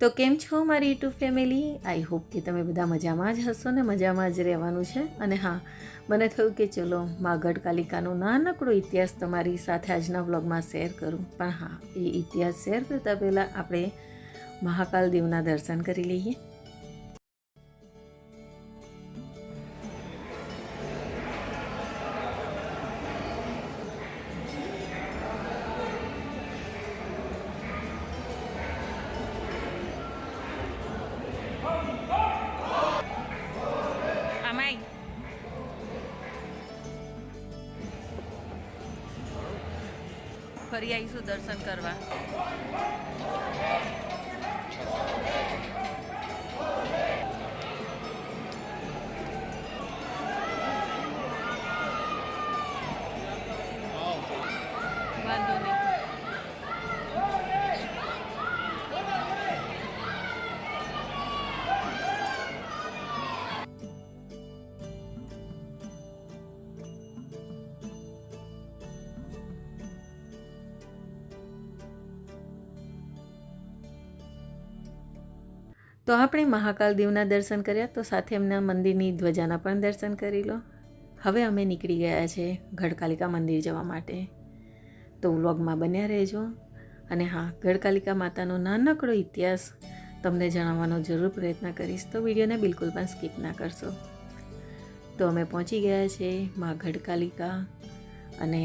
તો કેમ છો મારી યુટ્યુબ ફેમિલી? આઈ હોપ કે તમે બધા મજામાં જ હશો ને મજામાં જ રહેવાનું છે. અને હા, મને થયું કે ચલો મા ગઢકાલિકાનો નાનકડો ઇતિહાસ તમારી સાથે આજના વ્લોગમાં શેર કરું. પણ હા, એ ઇતિહાસ શેર કરતાં પહેલાં આપણે મહાકાલ દેવના દર્શન કરી લઈએ. ફરી આવીશું દર્શન કરવા. વાંધો નહીં. તો આપણે મહાકાલ દેવના દર્શન કર્યા, તો સાથે એમના મંદિરની ધ્વજાના પણ દર્શન કરી લો. હવે અમે નીકળી ગયા છે ગઢકાલિકા મંદિર જવા માટે. તો વ્લોગમાં બન્યા રહેજો. અને હા, ગઢકાલિકા માતાનો નાનકડો ઇતિહાસ તમને જણાવવાનો જરૂર પ્રયત્ન કરીશ, તો વિડીયોને બિલકુલ પણ સ્કીપ ના કરશો. તો અમે પહોંચી ગયા છે મા ગઢકાલિકા, અને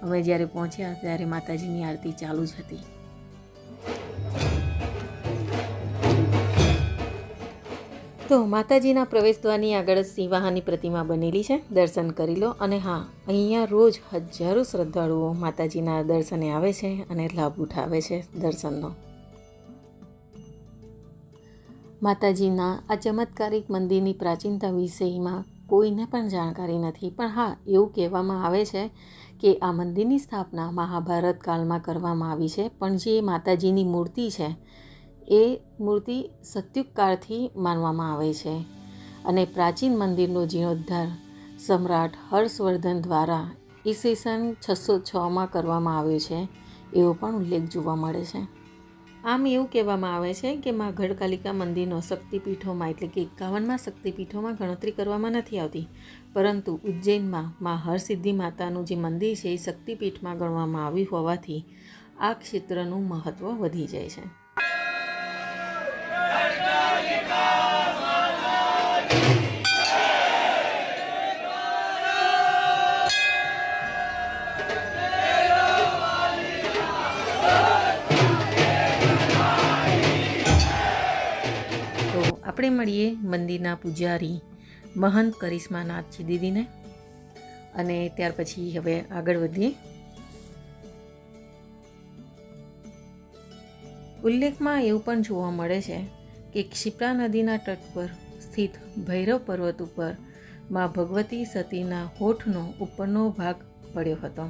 અમે જ્યારે પહોંચ્યા ત્યારે માતાજીની આરતી ચાલુ જ હતી. તો માતાજીના પ્રવેશદ્વારની આગળ સિંહવાહનની પ્રતિમા બનેલી છે, દર્શન કરી લો. અને હા, અહીંયા રોજ હજારો શ્રદ્ધાળુઓ માતાજીના દર્શને આવે છે અને લાભ ઉઠાવે છે દર્શનનો. માતાજીના આ ચમત્કારિક મંદિરની પ્રાચીનતા વિષયમાં કોઈને પણ જાણકારી નથી, પણ હા, એવું કહેવામાં આવે છે કે આ મંદિરની સ્થાપના મહાભારત કાળમાં કરવામાં આવી છે. પણ જે માતાજીની મૂર્તિ છે એ મૂર્તિ સતયુગ કાળથી માનવામાં આવે છે. અને પ્રાચીન મંદિરનો જીર્ણોદ્ધાર સમ્રાટ હર્ષવર્ધન દ્વારા ઈસવીસન 606માં કરવામાં આવ્યો છે, એવો પણ ઉલ્લેખ જોવા મળે છે. આમ એવું કહેવામાં આવે છે કે મા ગઢકાલિકા મંદિરનો શક્તિપીઠોમાં, એટલે કે 51માં શક્તિપીઠોમાં ગણતરી કરવામાં નથી આવતી, પરંતુ ઉજ્જૈનમાં મા હરસિદ્ધિ માતાનું જે મંદિર છે એ શક્તિપીઠમાં ગણવામાં આવ્યું હોવાથી આ ક્ષેત્રનું મહત્ત્વ વધી જાય છે. આપણે મળીએ મંદિરના પૂજારી મહંત કરિશ્માનાથજી દીદીને, અને ત્યાર પછી હવે આગળ વધીએ. ઉલ્લેખમાં એવું પણ જોવા મળે છે કે ક્ષિપ્રા નદીના તટ પર સ્થિત ભૈરવ પર્વત ઉપર મા ભગવતી સતીના હોઠનો ઉપરનો ભાગ પડ્યો હતો.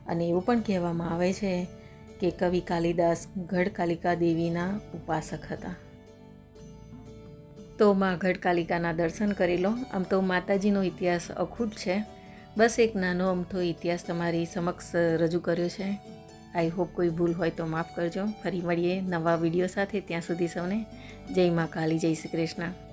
અને એવું પણ કહેવામાં આવે છે કે કવિ કાલિદાસ ગઢકાલિકા દેવીના ઉપાસક હતા. તો મા ગઢકાલિકાના દર્શન કરી લો. આમ તો માતાજીનો ઇતિહાસ અખૂટ છે, બસ એક નાનો અમથો ઇતિહાસ તમારી સમક્ષ રજૂ કર્યો છે. આઈ હોપ કોઈ ભૂલ હોય તો માફ કરજો. ફરી મળીએ નવા વિડીયો સાથે. ત્યાં સુધી સૌને જય મા કાલી, જય શ્રી કૃષ્ણ.